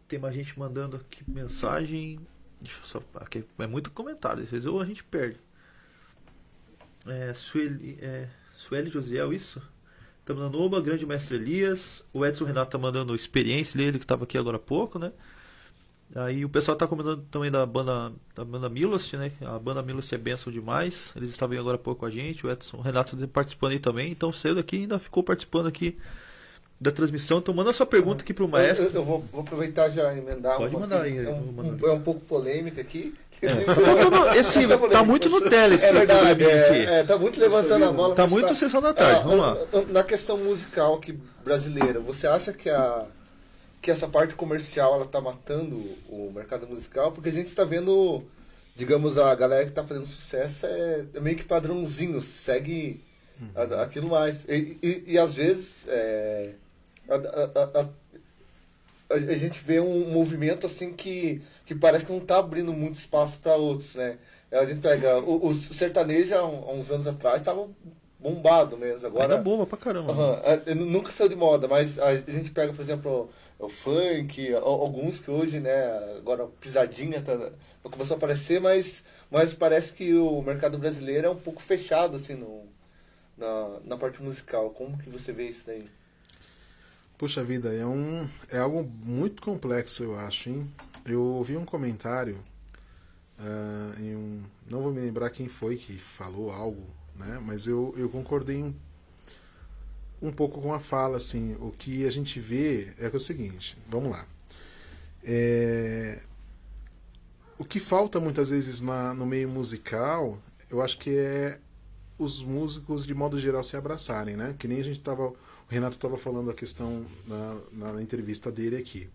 Tem mais gente mandando aqui mensagem. Deixa eu só. Aqui é muito comentário, às vezes ou a gente perde. Sueli Josiel, isso? Tá mandando Oba, grande mestre Elias. O Edson Renato tá mandando experiência dele, que estava aqui agora há pouco, né? Aí o pessoal tá comentando também da banda Milost, né? A banda Milost é benção demais. Eles estavam aí agora há pouco com a gente. O Edson Renato tá participando aí também. Então saiu daqui e ainda ficou participando aqui da transmissão. Então manda a sua pergunta aqui pro maestro. Eu vou aproveitar já e emendar. Pode mandar aí. É um pouco polêmica aqui. Tá muito Nutella esse verdade, aqui. Tá muito levantando a bola. Tá muito sessão da tarde, vamos lá. Na questão musical aqui brasileira, você acha que essa parte comercial ela tá matando o mercado musical? Porque a gente está vendo, digamos, a galera que tá fazendo sucesso é meio que padrãozinho, segue aquilo mais. E às vezes a gente vê um movimento assim que parece que não está abrindo muito espaço para outros, né? A gente pega o sertanejo há uns anos atrás estava bombado mesmo. Agora Ainda bomba pra caramba. Nunca saiu de moda, mas a gente pega, por exemplo, o funk, alguns que hoje, né? Agora pisadinha começou a aparecer, mas parece que o mercado brasileiro é um pouco fechado assim na parte musical. Como que você vê isso daí? Puxa vida, é algo muito complexo, eu acho, hein? Eu ouvi um comentário não vou me lembrar quem foi que falou algo, né? Mas eu concordei um pouco com a fala, assim. O que a gente vê é o seguinte, vamos lá. O que falta muitas vezes no meio musical, eu acho que é os músicos, de modo geral, se abraçarem, né? Que nem o Renato estava falando a questão na entrevista dele aqui.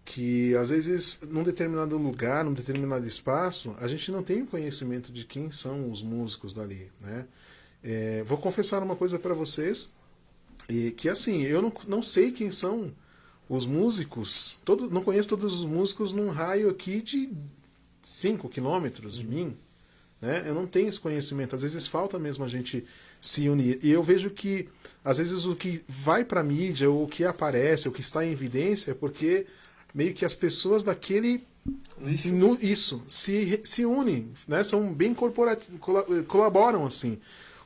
Que, às vezes, num determinado lugar, num determinado espaço, a gente não tem o conhecimento de quem são os músicos dali, né? Vou confessar uma coisa para vocês, que, assim, eu não sei quem são os músicos, não conheço todos os músicos num raio aqui de 5 quilômetros de mim, né? Eu não tenho esse conhecimento. Às vezes falta mesmo a gente se unir. E eu vejo que, às vezes, o que vai para a mídia, ou o que aparece, o que está em evidência, é porque meio que as pessoas daquele... Isso, se unem, né? São bem corporativos, colaboram, assim.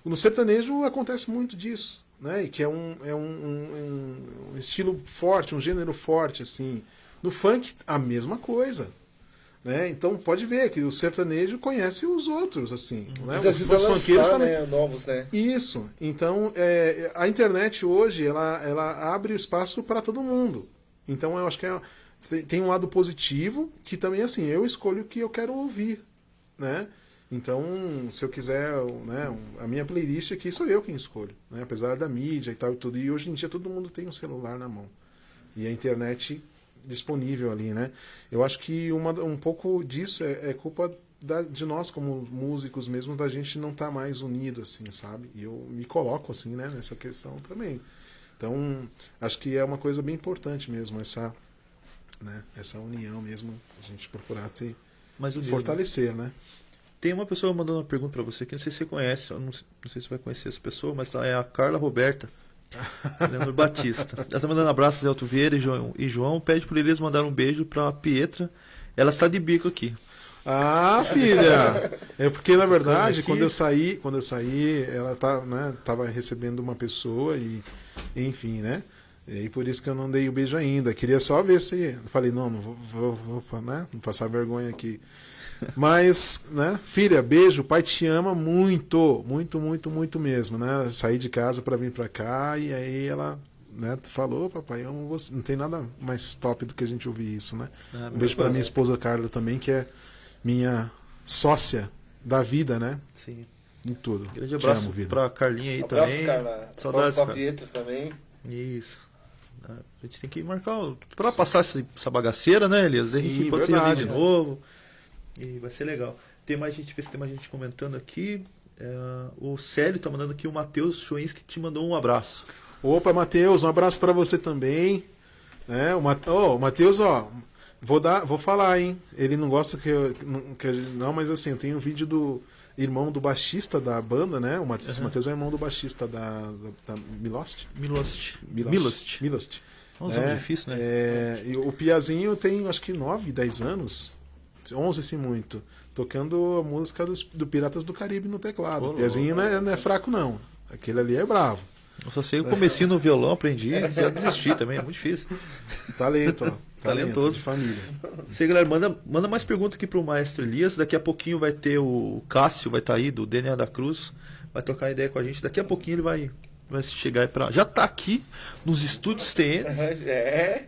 No sertanejo acontece muito disso, né? E que é um estilo forte, um gênero forte, assim. No funk, a mesma coisa. né? Então pode ver que o sertanejo conhece os outros, assim. Né? Eles ajudam Os a funkeiros lançar, também. né, novos, né? Isso. Então, a internet hoje, ela abre espaço para todo mundo. Então, eu acho que tem um lado positivo, que também, assim, eu escolho o que eu quero ouvir, né? Então, se eu quiser, né, a minha playlist aqui sou eu quem escolho, né? Apesar da mídia e tal e tudo. E hoje em dia todo mundo tem um celular na mão. E a internet disponível ali, né? Eu acho que um pouco disso é culpa de nós como músicos mesmo, da gente não estar mais unido, assim, sabe? E eu me coloco, assim, né, nessa questão também. Então, acho que é uma coisa bem importante mesmo, essa união mesmo, a gente procurar se Mas o fortalecer, né? Tem uma pessoa mandando uma pergunta pra você que não sei se você conhece, eu não sei se você vai conhecer essa pessoa, mas é a Carla Roberta Leandro Batista. Ela tá mandando abraços de Elton Vieira e João, pede por eles mandar um beijo pra Pietra. Ela está de bico aqui. Ah, filha! É porque, na verdade, Aqui. quando eu saí, ela tava recebendo uma pessoa e, enfim, né? E aí por isso que eu não dei o beijo ainda. Queria só ver se... Eu falei, não vou né? Não passar vergonha aqui. Mas, né? Filha, beijo, o pai te ama muito, muito, muito, muito mesmo, né? Saí de casa para vir para cá e aí ela, né, falou, papai, eu amo você. Não tem nada mais top do que a gente ouvir isso, né? Um beijo para minha esposa Carla também, que é minha sócia da vida, né? Sim. Em tudo. Grande Te abraço amo, vida. pra Carlinha aí Abraço, também. Carla. Saudades, Pra cara. Pietra também. Isso. A gente tem que marcar pra passar essa bagaceira, né, Elias? A gente Sim, pode se reunir verdade. de novo. E vai ser legal. Tem mais gente, vê se tem mais gente comentando aqui. O Célio tá mandando aqui o Matheus Choinski que te mandou um abraço. Opa, Matheus, um abraço para você também. Né? O Matheus, ó, vou falar, hein? Ele não gosta não, mas assim, eu tenho um vídeo do irmão do baixista da banda, né? O Matheus é irmão do baixista da Milost. Milost. Um nome difícil, né? E o Piazinho tem, acho que 9, 10 anos, 11 se muito, tocando a música do Piratas do Caribe no teclado. O Piazinho não é fraco, não. Aquele ali é bravo. Eu só sei o comecinho no violão, aprendi, já desisti também, é muito difícil. Talento, ó. Talentoso. De família. Você, galera, manda mais perguntas aqui pro Maestro Elias. Daqui a pouquinho vai ter o Cássio, vai estar aí, do DNA da Cruz. Vai trocar ideia com a gente. Daqui a pouquinho ele vai chegar aí pra... Já tá aqui nos estúdios TN.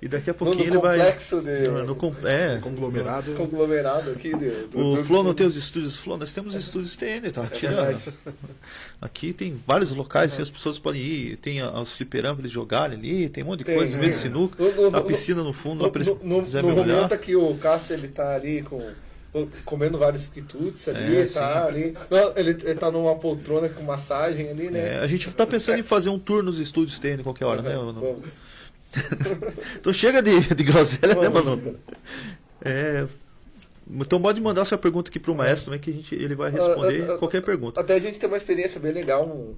E daqui a pouquinho ele vai... Conglomerado aqui. O Flow não tem os estúdios Flow, nós temos estúdios TN, tá tirando. Aqui tem vários locais, assim, as pessoas podem ir. Tem os fliperamas pra eles jogarem ali, tem um monte de coisa, meio de sinuca, a piscina no fundo, lá pra eles quiserem No mergulhar. momento que o Cássio ele tá ali comendo vários quitutes ali, tá ali. Não, ele tá numa poltrona com massagem ali, né? A gente tá pensando em fazer um tour nos estúdios TN qualquer hora, né? Vamos. Então chega de groselha, né, Vamos. mano? Então pode mandar sua pergunta aqui pro maestro também, que ele vai responder qualquer pergunta. Até a gente tem uma experiência bem legal.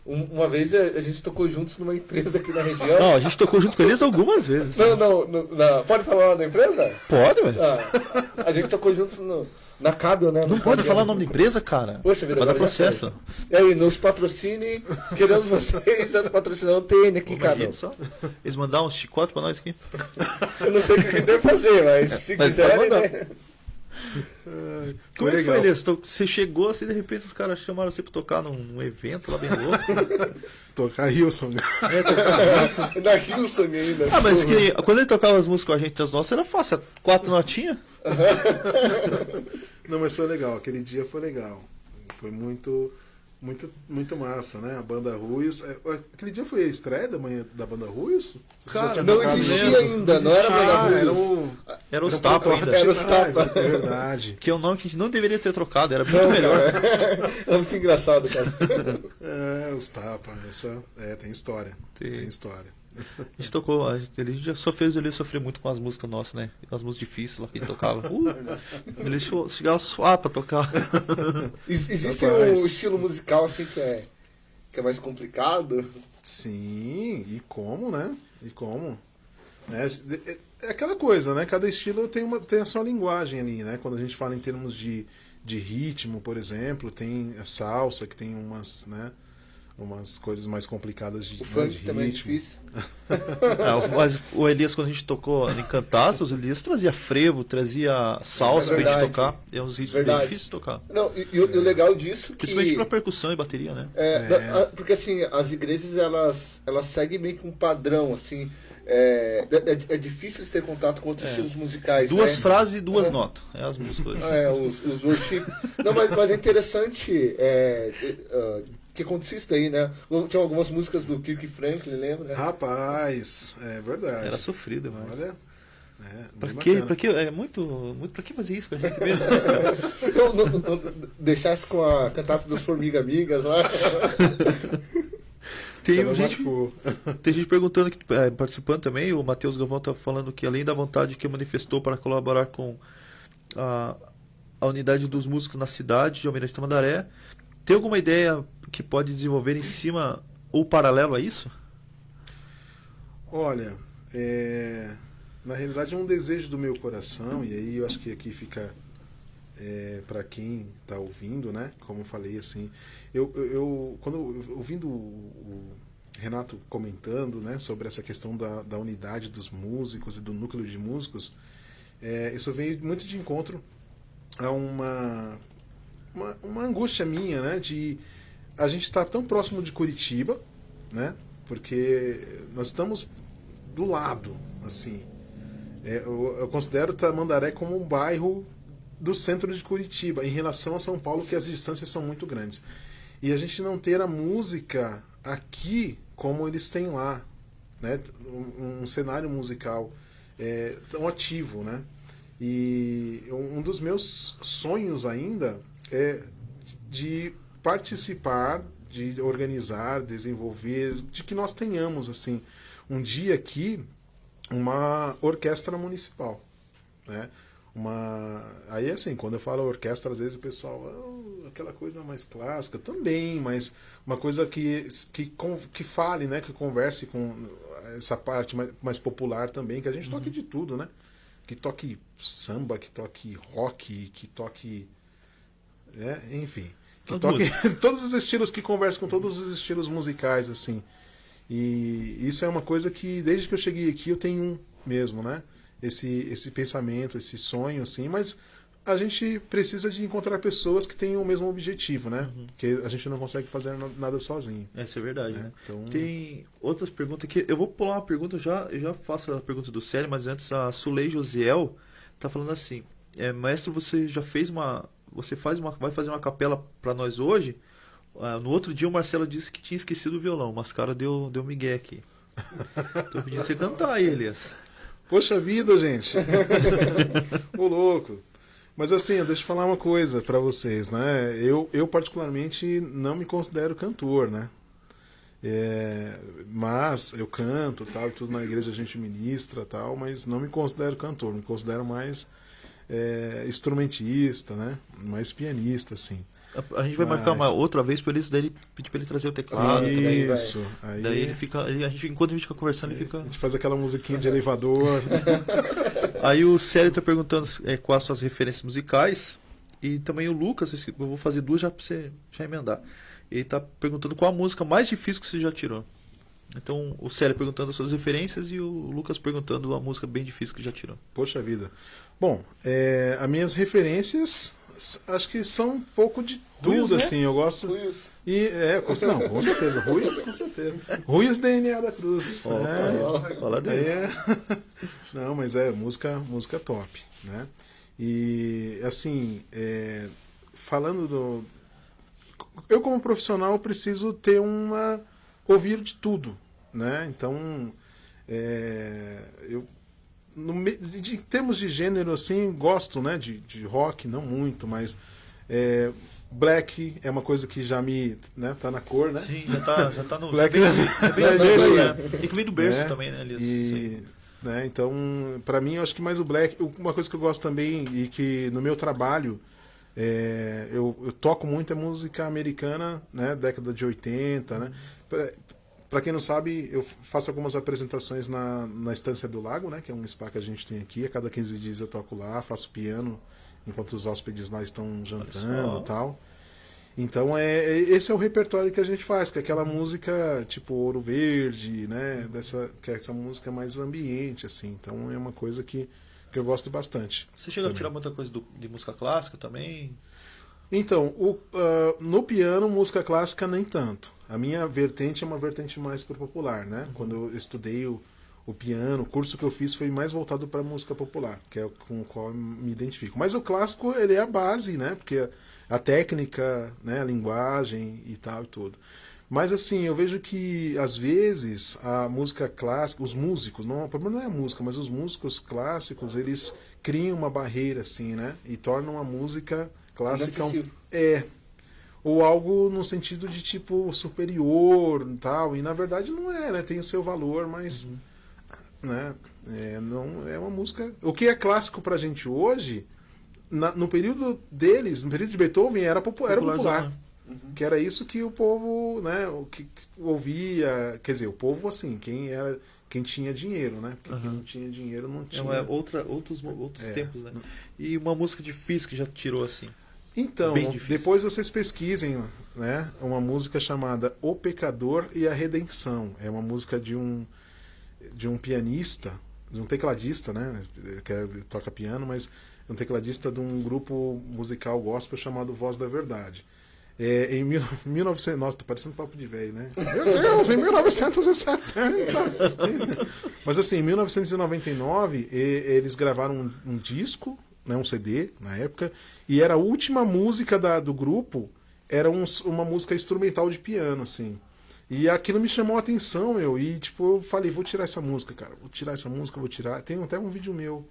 Uma vez a gente tocou juntos numa empresa aqui na região. Não, a gente tocou junto com eles algumas vezes. Não. Pode falar o nome da empresa? Pode, velho. A gente tocou juntos na Cabel, né? Não pode falar o nome da empresa, cara. Poxa vida, vai dar agora já processo. E aí, nos patrocine, queremos vocês patrocinando o TN aqui, cara. Imagina só. Eles mandaram uns chicotes pra nós aqui. Eu não sei o que deve fazer, mas se Mas quiserem, pode mandar. né? Como é que foi, Elias? Você chegou assim, de repente os caras chamaram você pra tocar num evento lá bem louco. Tocar Hilson. Da Hilson ainda. Mas que quando ele tocava as músicas com a gente, as nossas, era fácil. 4 notinhas. Não, mas foi legal. Aquele dia foi legal. Foi muito, muito, muito massa, né? A banda Ruiz. Aquele dia foi a estreia da banda Ruiz? Cara, Não existia ainda, não era Banda Ruiz. Era os tapas ainda. Era os tapas. É verdade. Que é um nome que a gente não deveria ter trocado, era muito melhor. É muito engraçado, cara. Os tapas. Tem história. Tem história. A gente tocou, ele já sofreu muito com as músicas nossas, né? As músicas difíceis lá que ele tocava. Ele chegava a suar pra tocar. Existe um estilo musical assim que é mais complicado? Sim, e como, né? E como? Né? É aquela coisa, né? Cada estilo tem a sua linguagem ali, né? Quando a gente fala em termos de ritmo, por exemplo, tem a salsa, que tem umas, né? umas coisas mais complicadas de, O né, funk de também é ritmo. difícil. Mas o Elias, quando a gente tocou em Cantaços, o Elias trazia frevo, trazia salsa É pra gente verdade. tocar. É uns ritmos bem Verdade. difíceis de tocar. Não, e o legal disso que... Principalmente pra percussão e bateria, né? Porque assim, as igrejas elas seguem meio que um padrão, assim. É difícil eles ter contato com outros estilos musicais. Duas né? frases e duas notas. É as músicas. Os worship. Não, mas é interessante que acontecia isso daí, né? Tinha algumas músicas do Kirk Franklin, lembra? Rapaz, é verdade. Era sofrido, mano. Olha. Pra bem quê? bacana. Pra quê? É muito pra que fazer isso com a gente mesmo? Né, cara? Não deixasse com a cantata das Formigas Amigas lá. Tem gente, Marcou. tem gente perguntando, participando também, o Matheus Galvão tá falando que além da vontade que manifestou para colaborar com a unidade dos músicos na cidade de Almirante Tamandaré, tem alguma ideia que pode desenvolver em cima ou paralelo a isso? Olha, na realidade é um desejo do meu coração, e aí eu acho que aqui fica para quem está ouvindo, né? Como eu falei, assim, ouvindo o Renato comentando, né, sobre essa questão da unidade dos músicos e do núcleo de músicos, isso veio muito de encontro a uma angústia minha, né, de a gente estar tão próximo de Curitiba, né, porque nós estamos do lado, assim. Eu considero Tamandaré como um bairro do centro de Curitiba, em relação a São Paulo, que as distâncias são muito grandes. E a gente não ter a música aqui como eles têm lá, né? Um cenário musical tão ativo, né? E um dos meus sonhos ainda é de participar, de organizar, desenvolver, de que nós tenhamos, assim, um dia aqui uma orquestra municipal, né? Aí, assim, quando eu falo orquestra, às vezes o pessoal, aquela coisa mais clássica, também, mas uma coisa que fale, né, que converse com essa parte mais popular também, que a gente toque de tudo, né? Que toque samba, que toque rock, que toque... enfim, que toque todos os estilos, que converse com todos os estilos musicais, assim. E isso é uma coisa que, desde que eu cheguei aqui, eu tenho mesmo, né? Esse pensamento, esse sonho, assim, mas a gente precisa de encontrar pessoas que tenham o mesmo objetivo, né? Porque a gente não consegue fazer nada sozinho. Essa é verdade, né? Então... Tem outras perguntas aqui. Eu vou pular uma pergunta, eu já faço a pergunta do Célio, mas antes a Sulei Josiel tá falando assim: mestre, você já fez vai fazer uma capela para nós hoje? No outro dia o Marcelo disse que tinha esquecido o violão, mas cara deu migué aqui. Tô pedindo você cantar aí, Elias. Poxa vida, gente. Ô louco. Mas assim, deixa eu falar uma coisa pra vocês, né? Eu particularmente não me considero cantor, né? Mas eu canto, tal, e tudo na igreja a gente ministra, tal, mas não me considero cantor, me considero mais instrumentista, né? Mais pianista, assim. A gente vai marcar uma outra vez pra ele, daí pedir pra ele trazer o teclado. Isso. Daí ele fica. Enquanto a gente fica conversando, ele fica. A gente faz aquela musiquinha de elevador. Aí o Célio tá perguntando quais são as referências musicais. E também o Lucas, eu vou fazer duas já pra você já emendar. Ele tá perguntando qual a música mais difícil que você já tirou. Então o Célio perguntando as suas referências e o Lucas perguntando a música bem difícil que já tirou. Poxa vida. Bom, as minhas referências acho que são um pouco de tudo, Ruios, né? assim, eu gosto. Ruios. Com certeza, Ruios, com certeza. Ruios DNA da Cruz. Fala deles. Não, mas música top, né? E assim, falando eu como profissional preciso ter ouvir de tudo, né? Então, em termos de gênero, assim, gosto, né, de rock, não muito, mas black é uma coisa que já tá na cor, né? Sim, já tá no. Black já vem do berço, né? Tem que vir do berço né? também, né, Elias? E, né, então, pra mim, eu acho que mais o black. Uma coisa que eu gosto também e que no meu trabalho eu toco muito é música americana, né, década de 80, né? Para quem não sabe, eu faço algumas apresentações na Estância do Lago, né, que é um spa que a gente tem aqui. A cada 15 dias eu toco lá, faço piano enquanto os hóspedes lá estão jantando e tal. Então esse é o repertório que a gente faz, que é aquela música tipo Ouro Verde, né? Que é essa música mais ambiente, assim. Então é uma coisa que eu gosto bastante. Você chega também. a tirar muita coisa de música clássica também? Então, no piano, música clássica nem tanto. A minha vertente é uma vertente mais pro popular, né? Quando eu estudei o piano, o curso que eu fiz foi mais voltado para música popular, que é com o qual eu me identifico. Mas o clássico, ele é a base, né? Porque a técnica, né? A linguagem e tal e tudo. Mas assim, eu vejo que às vezes a música clássica, os músicos, o problema não é a música, mas os músicos clássicos, eles criam uma barreira assim, né? E tornam a música clássica ou algo no sentido de tipo superior e tal, e na verdade não é, né? Tem o seu valor, mas né? Não é uma música. O que é clássico pra gente hoje, no período deles, no período de Beethoven, era popular. Né? Que era isso que o povo, né, o que ouvia, quer dizer, o povo assim, quem tinha dinheiro, né? Porque quem não tinha dinheiro não tinha. Outros tempos, né? E uma música difícil que já tirou assim. Então, depois vocês pesquisem, né, uma música chamada O Pecador e a Redenção. É uma música de um pianista, de um tecladista, né, que toca piano, mas um tecladista de um grupo musical gospel chamado Voz da Verdade. Em 1900, nossa, tô parecendo papo de velho, né? Meu Deus, em 1970. Mas assim, em 1999, eles gravaram um disco, né, um CD na época, e era a última música do grupo, era uma música instrumental de piano, assim. E aquilo me chamou a atenção, e tipo, eu falei, vou tirar essa música, cara, vou tirar. Tem até um vídeo meu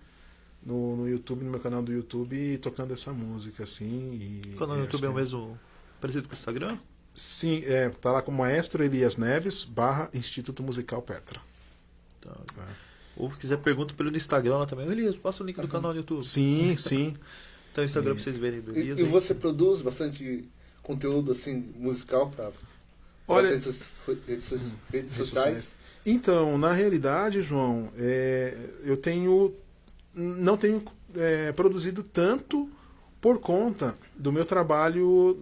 no YouTube, no meu canal do YouTube, tocando essa música, assim. O canal do YouTube é o mesmo, parecido com o Instagram? Sim, tá lá com o Maestro Elias Neves, /Instituto Musical Petra. Tá. Ou se quiser, pergunta pelo Instagram lá também. Elias, passa o link do canal no YouTube. Sim, sim. Então o Instagram pra vocês verem do Elias. E você produz bastante conteúdo assim musical para redes sociais? Então, na realidade, João, eu não tenho produzido tanto por conta do meu trabalho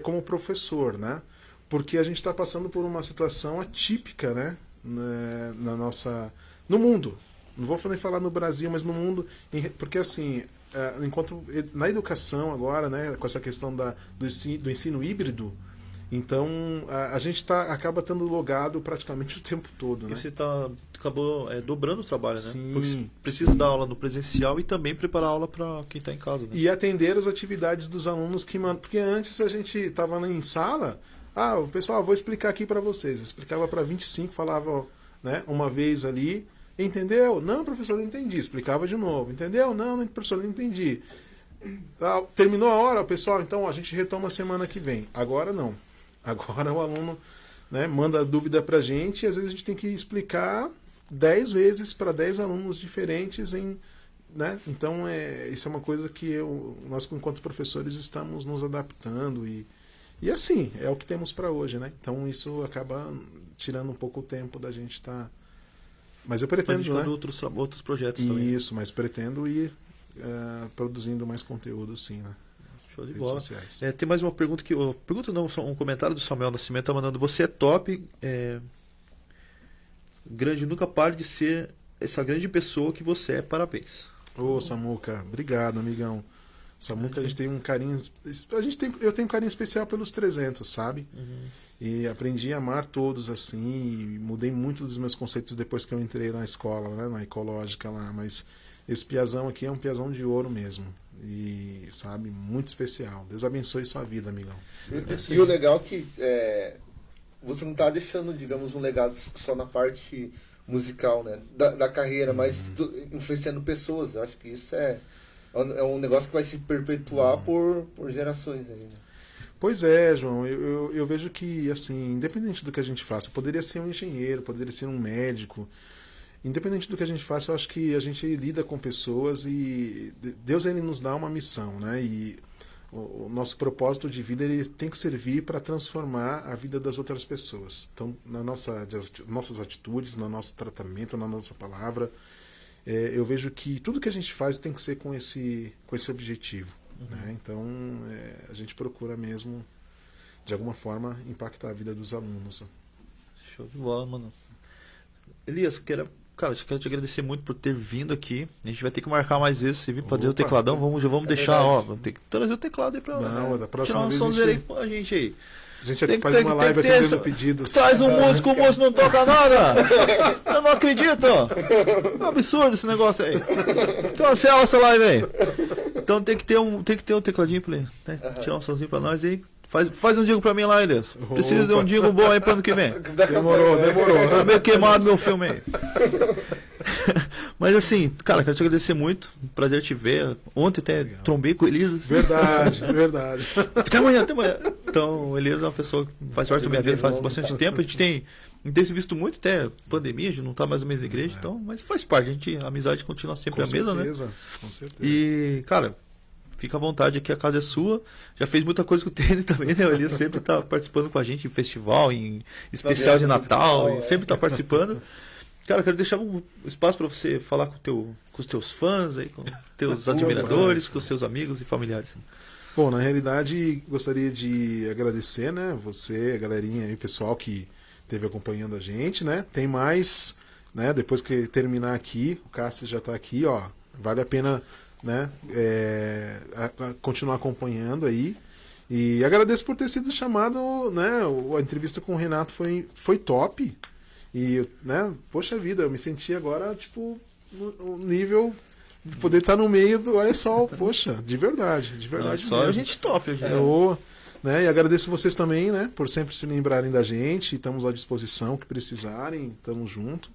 como professor, né? Porque a gente está passando por uma situação atípica, né? No mundo. Não vou nem falar no Brasil, mas no mundo. Porque assim, enquanto na educação agora, né? Com essa questão do ensino híbrido, então a gente acaba tendo logado praticamente o tempo todo, né? E você acabou dobrando o trabalho, né? Sim, porque precisa dar aula no presencial e também preparar a aula para quem está em casa, né? E atender as atividades dos alunos que mandam. Porque antes a gente estava em sala, o pessoal, vou explicar aqui para vocês. Eu explicava para 25, falava, né, uma vez ali, entendeu? Não, professor, não entendi. Explicava de novo, entendeu? Não, professor, não entendi. Terminou a hora, pessoal, então a gente retoma semana que vem. Agora não. Agora o aluno, né, manda dúvida para a gente e às vezes a gente tem que explicar 10 vezes para 10 alunos diferentes, né? Então isso é uma coisa que nós, enquanto professores, estamos nos adaptando e assim, é o que temos para hoje, né? Então isso acaba tirando um pouco o tempo da gente estar... Mas eu pretendo, né? outros projetos também. Isso, mas pretendo ir produzindo mais conteúdo, sim, né? Show de bola. Tem mais uma pergunta um comentário do Samuel Nascimento tá mandando: você é top, grande, nunca pare de ser essa grande pessoa que você é, parabéns. Ô, Samuca, obrigado, amigão. Samuca, a gente tem um carinho, eu tenho um carinho especial pelos 300, sabe? E aprendi a amar todos assim, e mudei muito dos meus conceitos depois que eu entrei na escola, né, na ecológica lá, mas esse piazão aqui é um piazão de ouro mesmo. E, sabe, muito especial. Deus abençoe sua vida, amigão. E o legal é que você não está deixando, digamos, um legado só na parte musical, né, da carreira, mas influenciando pessoas. Eu acho que isso é um negócio que vai se perpetuar por gerações aí, né? Pois é, João. Eu vejo que, assim, independente do que a gente faça, poderia ser um engenheiro, poderia ser um médico. Independente do que a gente faça, eu acho que a gente lida com pessoas e Deus, ele nos dá uma missão, né? E o nosso propósito de vida, ele tem que servir para transformar a vida das outras pessoas. Então, nossas atitudes, no nosso tratamento, na nossa palavra, eu vejo que tudo que a gente faz tem que ser com esse objetivo. Né? Então, a gente procura mesmo de alguma forma, impactar a vida dos alunos. Show de bola, mano. Elias, cara, eu quero te agradecer muito por ter vindo aqui. A gente vai ter que marcar mais vezes. Se vir pra fazer o Opa. tecladão, já vamos deixar, verdade. ó. Vamos ter que trazer o teclado aí pra Não, mas a próxima tirar um vez sonzeiro aí a com a gente aí. gente Tem que faz ter- uma tem live que ter atendendo essa- pedidos. Traz um músico, o músico não toca nada. Eu não acredito. É um absurdo esse negócio aí. Cancela essa live aí. Então tem que ter um tecladinho pra ele, né? Tirar um somzinho pra nós aí. Faz um jingle pra mim lá, Elias. Preciso de um jingle bom aí pro ano que vem. Demorou. Tá meio queimado meu filme aí. Mas assim, cara, quero te agradecer muito. Prazer te ver. Ontem até trombei com o Elias. Verdade. Até amanhã. Então, o Elias é uma pessoa que faz parte da minha vida faz bastante tempo. A gente tem se visto muito, até pandemia, a gente não tá mais na mesma igreja, então, mas faz parte. A amizade continua sempre a mesma, né? Com certeza. E, cara, fica à vontade aqui, a casa é sua. Já fez muita coisa com o Tênis também, né? O Elias sempre tá participando com a gente em festival, em especial de Natal, musical, e sempre tá participando. Cara, quero deixar um espaço para você falar com os teus fãs, aí, com os teus admiradores, com os seus amigos e familiares. Bom, na realidade, gostaria de agradecer, né? Você, a galerinha aí, o pessoal que esteve acompanhando a gente, né? Tem mais, né? Depois que terminar aqui, o Cássio já está aqui, ó. Vale a pena, né? Continuar acompanhando aí. E agradeço por ter sido chamado, né? A entrevista com o Renato foi top. E, né? Poxa vida, eu me senti agora, tipo, no nível de poder estar no meio do Olha Sol. Poxa, de verdade Só mesmo. a gente top hoje. Né? E agradeço vocês também, né, por sempre se lembrarem da gente. Estamos à disposição, que precisarem, estamos juntos.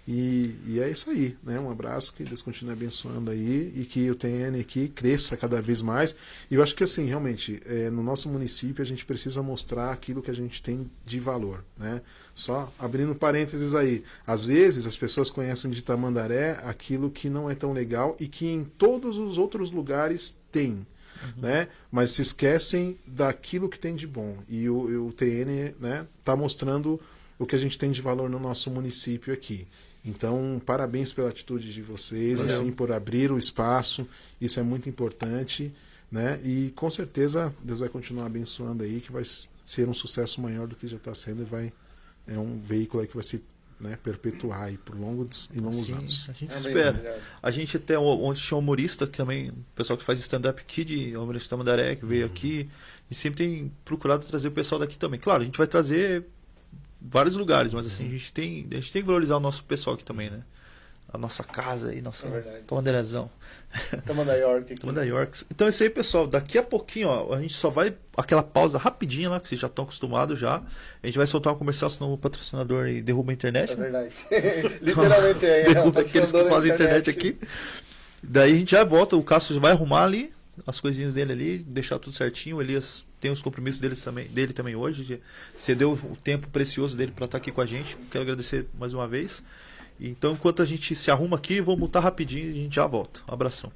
E é isso aí, né? Um abraço, que Deus continue abençoando aí e que o TN aqui cresça cada vez mais. E eu acho que assim, realmente, no nosso município a gente precisa mostrar aquilo que a gente tem de valor, né? Só abrindo parênteses aí, às vezes as pessoas conhecem de Tamandaré aquilo que não é tão legal e que em todos os outros lugares tem. Né? Mas se esquecem daquilo que tem de bom. E o TN, né, tá mostrando o que a gente tem de valor no nosso município aqui. Então, parabéns pela atitude de vocês, assim, por abrir o espaço. Isso é muito importante, né? E com certeza Deus vai continuar abençoando aí, que vai ser um sucesso maior do que já está sendo e é um veículo aí que vai se, né, perpetuar aí por longos e longos anos. A gente Amém, espera. obrigado. A gente até ontem tinha um humorista que também, o pessoal que faz stand-up aqui de humorista de Tamandaré, que veio aqui, e sempre tem procurado trazer o pessoal daqui também. Claro, a gente vai trazer vários lugares, mas assim, a gente tem que valorizar o nosso pessoal aqui também, né? A nossa casa aí, nossa É verdade. Tamandarezão. Tamandaré York aqui. Tamandaré Yorks. Então é isso aí, pessoal. Daqui a pouquinho, ó, a gente só vai aquela pausa rapidinha lá, que vocês já estão acostumados já. A gente vai soltar um comercial, senão o patrocinador aí derruba a internet. É né? verdade. Literalmente é. Derruba aqueles que fazem internet aqui. Daí a gente já volta, o Cássio vai arrumar ali as coisinhas dele ali, deixar tudo certinho. O Elias tem os compromissos dele também hoje. Cedeu o tempo precioso dele para estar aqui com a gente. Quero agradecer mais uma vez. Então, enquanto a gente se arruma aqui, vou mutar rapidinho e a gente já volta. Um abração.